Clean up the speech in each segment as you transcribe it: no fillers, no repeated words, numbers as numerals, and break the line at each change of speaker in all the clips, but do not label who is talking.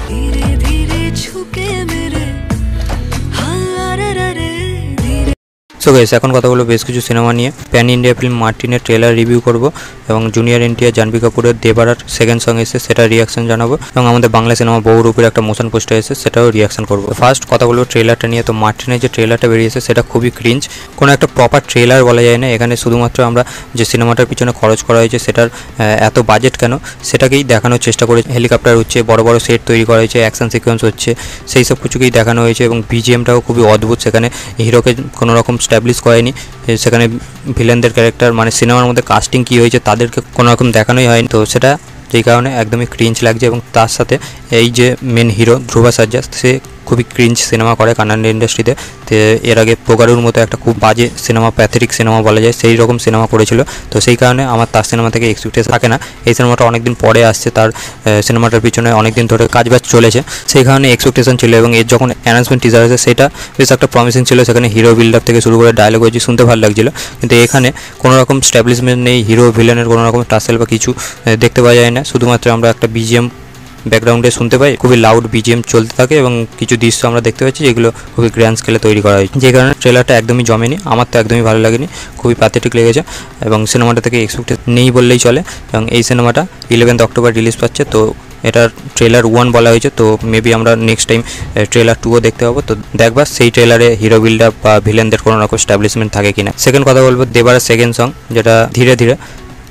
धीरे धीरे छुके मेरे
সো গাইস এখন কথা বলবো বেশ কিছু সিনেমা নিয়ে। প্যান ইন্ডিয়া ফিল্ম মার্টিনের ট্রেলার রিভিউ করব এবং জুনিয়র এনটিআর জাহ্নবী কাপুরের দেবারার সেকেন্ড সং এসে সেটা রিয়াকশন জানাবো এবং আমাদের বাংলা সিনেমা বহুরূপের একটা মোশন পোস্টার এসে সেটাও রিয়াকশন করবো। ফার্স্ট কথা বলবো ট্রেলারটা নিয়ে। তো মার্টিনের যে ট্রেলারটা বেরিয়েছে সেটা খুবই ক্রিঞ্জ, কোনো একটা প্রপার ট্রেলার বলা যায় না। এখানে শুধুমাত্র আমরা যে সিনেমাটার পিছনে খরচ করা হয়েছে সেটার এত বাজেট কেন সেটাকেই দেখানোর চেষ্টা করেছে। হেলিকপ্টার হচ্ছে, বড় বড় সেট তৈরি করা হয়েছে, অ্যাকশন সিকোয়েন্স হচ্ছে, সেই সব কিছুকেই দেখানো হয়েছে এবং বিজিএমটাও খুবই অদ্ভুত। সেখানে হিরোকে কোনো রকম স্ট্যাবলিশ করেনি, সেখানে ভিলেনদের ক্যারেক্টার মানে সিনেমার মধ্যে কাস্টিং কী হয়েছে তাদেরকে কোনো রকম দেখানোই হয়নি। তো সেটা যেই কারণে একদমই ক্রিঞ্জ লাগছে এবং তার সাথে এই যে মেন হিরো ধ্রুবা সার্জা সে খুবই ক্রিঞ্জ সিনেমা করে কান্নাড ইন্ডাস্ট্রিতে। তো এর আগে পোগারুর মতো একটা খুব বাজে সিনেমা, প্যাথেটিক সিনেমা বলা যায়, সেই রকম সিনেমা করেছিল। তো সেই কারণে আমার তার সিনেমা থেকে এক্সপেকটেশন থাকে না। এই সিনেমাটা অনেকদিন পরে আসছে, তার সিনেমাটার পিছনে অনেকদিন ধরে কাজবাজ চলেছে, সেই কারণে এক্সপেকটেশন ছিল এবং এর যখন অ্যানাউন্সমেন্ট টিজার আছে সেটা বেশ একটা প্রমিসিং ছিল। সেখানে হিরো বিল্ড আপ থেকে শুরু করে ডায়লগ হয়েছে, শুনতে ভালো লাগছিল। কিন্তু এখানে কোনো রকম স্ট্যাবলিশমেন্ট নেই, হিরো ভিলেনের কোনো রকম টাসেল বা কিছু দেখতে পাওয়া যায় না। শুধুমাত্র আমরা একটা বিজিএম ব্যাকগ্রাউন্ডে শুনতে পাই, খুবই লাউড বিজিএম চলতে থাকে এবং কিছু দৃশ্য আমরা দেখতে পাচ্ছি যেগুলো খুবই গ্র্যান্ড স্কেলে তৈরি করা হয়েছে, যে কারণে ট্রেলারটা একদমই জমেনি। আমার তো একদমই ভালো লাগেনি, খুবই প্যাথেটিক লেগেছে এবং সিনেমাটা থেকে এক্সপেক্টেড নেই বললেই চলে। এবং এই সিনেমাটা 11 অক্টোবর রিলিজ পাচ্ছে। তো এটার ট্রেলার 1 বলা হয়েছে, তো মেবি আমরা নেক্সট টাইম ট্রেলার 2ও দেখতে পাবো। তো দেখবা সেই ট্রেলারে হিরো বিল্ড আপ বা ভিলেনদের কোনো রকম স্ট্যাবলিশমেন্ট থাকে কিনা। সেকেন্ড কথা বলবো দেবারের সেকেন্ড সং, যেটা ধীরে ধীরে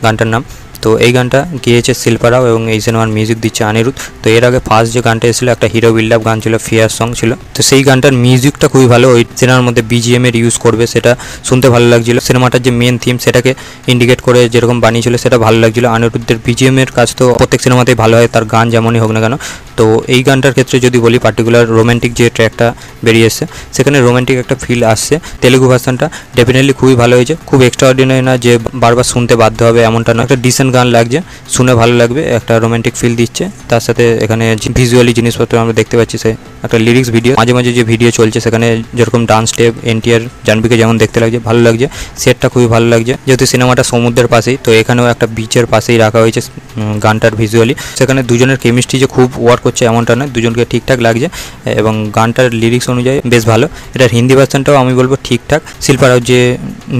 গানটার নাম। তো এই গানটা গিয়েছে শিল্পা রাও এবং এই সিনেমার মিউজিক দিচ্ছে অনিরুদ্ধ। তো এর আগে ফার্স্ট যে গানটা এসেছিলো একটা হিরো বিল্ড আপ গান ছিল, ফিয়ার সং ছিল। তো সেই গানটার মিউজিকটা খুবই ভালো, ওই সিনেমার মধ্যে বিজিএম এর ইউজ করবে সেটা শুনতে ভালো লাগছিল। সিনেমাটার যে মেন থিম সেটাকে ইন্ডিকেট করে যেরকম বানিয়েছিল সেটা ভালো লাগছিল। অনিরুদ্ধের বিজিএম এর কাজ তো প্রত্যেক সিনেমাতেই ভালো হয়, তার গান যেমনই হোক না কেন। তো এই গানটার ক্ষেত্রে যদি বলি পার্টিকুলার রোম্যান্টিক যে ট্র্যাকটা বেরিয়ে এসছে সেখানে রোম্যান্টিক একটা ফিল আসছে। তেলেগু ভার্সনটা ডেফিনেটলি খুবই ভালো হয়েছে, খুব এক্সট্রাঅর্ডিনারি না যে বারবার শুনতে বাধ্য হবে এমনটা না, একটা ডিসেন্ট গান লাগছে, শুনে ভালো লাগবে, একটা রোম্যান্টিক ফিল দিচ্ছে। তার সাথে এখানে ভিজুয়ালি জিনিসপত্র আমরা দেখতে পাচ্ছি, সে একটা লিরিক্স ভিডিও, মাঝে মাঝে যে ভিডিও চলছে সেখানে যেরকম ডান্স স্টেপ এনটিআর জাহ্নবীকে যেমন দেখতে লাগছে ভালো লাগছে, সেটটা খুবই ভালো লাগছে। যেহেতু সিনেমাটা সমুদ্রের পাশেই, তো এখানেও একটা বিচের পাশেই রাখা হয়েছে গানটার ভিজুয়ালি। সেখানে দুজনের কেমিস্ট্রি যে খুব ওয়ার্ক করছে এমনটা নয়, দুজনকে ঠিকঠাক লাগছে এবং গানটার লিরিক্স অনুযায়ী বেশ ভালো। এটার হিন্দি ভার্সনটাও আমি বলবো ঠিকঠাক। শিল্পা রাও যে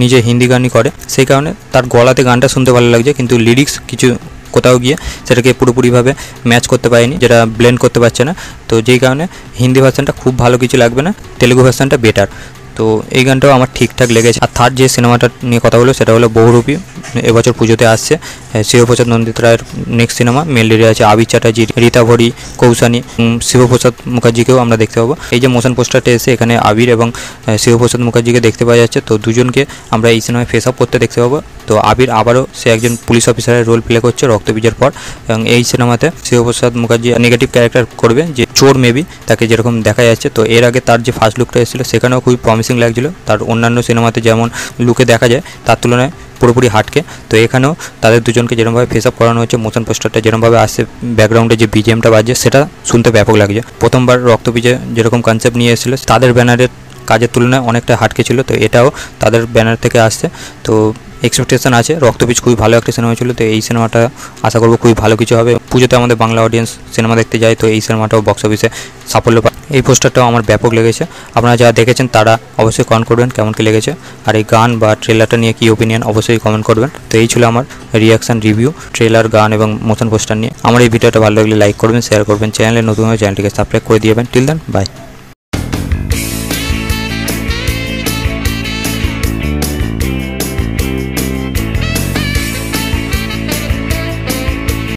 নিজে হিন্দি গানই করে সেই কারণে তার গলাতে গানটা শুনতে ভালো লাগছে, কিন্তু লিরিক্স কিছু কোথাও গিয়ে সেটাকে পুরোপুরিভাবে ম্যাচ করতে পারেনি, যেটা ব্লেন্ড করতে পারছে না। তো যেই কারণে হিন্দি ভার্সনটা খুব ভালো কিছু লাগবে না, তেলেগু ভার্সনটা বেটার। তো এই গানটাও আমার ঠিকঠাক লেগেছে। আর থার্ড যে সিনেমাটা নিয়ে কথা বলবো সেটা হলো বহুরূপী, এবছর পুজোতে আসছে। শিবপ্রসাদ নন্দিত রায়ের নেক্সট সিনেমা, মেল লিডে আছে আবির চ্যাটার্জি, রীতা ভরি, কৌসানি, শিবপ্রসাদ মুখার্জিকেও আমরা দেখতে পাবো। এই যে মোশন পোস্টারটা এসে এখানে আবির এবং শিবপ্রসাদ মুখার্জিকে দেখতে পাওয়া যাচ্ছে। তো দুজনকে আমরা এই সিনেমায় ফেস আপ করতে দেখতে পাবো। তো আবির আবারও সে একজন পুলিশ অফিসারের রোল প্লে করছে রক্তবীজের পর, এবং এই সিনেমাতে শিবপ্রসাদ মুখার্জি নেগেটিভ ক্যারেক্টার করবে, যে চোর মেবি তাকে যেরকম দেখা যাচ্ছে। তো এর আগে তার যে ফার্স্ট লুকটা এসেছিলো সেখানেও খুবই প্রমিসিং লাগছিলো, তার অন্যান্য সিনেমাতে যেমন লুকে দেখা যায় তার তুলনায় পুরোপুরি হাটকে। তো এখানেও তাদের দুজনকে যেরকমভাবে ফেস আপ করানো হচ্ছে, মোশন পোস্টারটা যেরকমভাবে আসছে, ব্যাকগ্রাউন্ডে যে বিজিএমটা বাজছে সেটা শুনতে ব্যাপক লাগছে। প্রথমবার রক্তবীজে যেরকম কনসেপ্ট নিয়ে এসেছিলো তাদের ব্যানারের কাজের তুলনায় অনেকটা হাটকে ছিল, তো এটাও তাদের ব্যানার থেকে আসছে। তো এক্সপেকটেশন আছে, রক্তবীজ খুবই ভালো একটা সিনেমা ছিল। তো এই সিনেমাটা আশা করবো খুবই ভালো কিছু হবে। পুজোতে আমাদের বাংলা অডিয়েন্স সিনেমা দেখতে যায়, তো এই সিনেমাটাও বক্স অফিসে সাফল্য পায়। এই পোস্টারটাও আমার ব্যাপক লেগেছে। আপনারা যারা দেখেছেন তারা অবশ্যই কমেন্ট করবেন কেমন কী লেগেছে, আর এই গান বা ট্রেলারটা নিয়ে কী ওপিনিয়ন অবশ্যই কমেন্ট করবেন। তো এই ছিল আমার রিয়াকশান রিভিউ ট্রেলার, গান এবং মোশন পোস্টার নিয়ে। আমার এই ভিডিওটা ভালো লাগলে লাইক করবেন, শেয়ার করবেন, চ্যানেলে নতুন হয়ে চ্যানেলটিকে সাবস্ক্রাইব করে দিবেন। Till then by.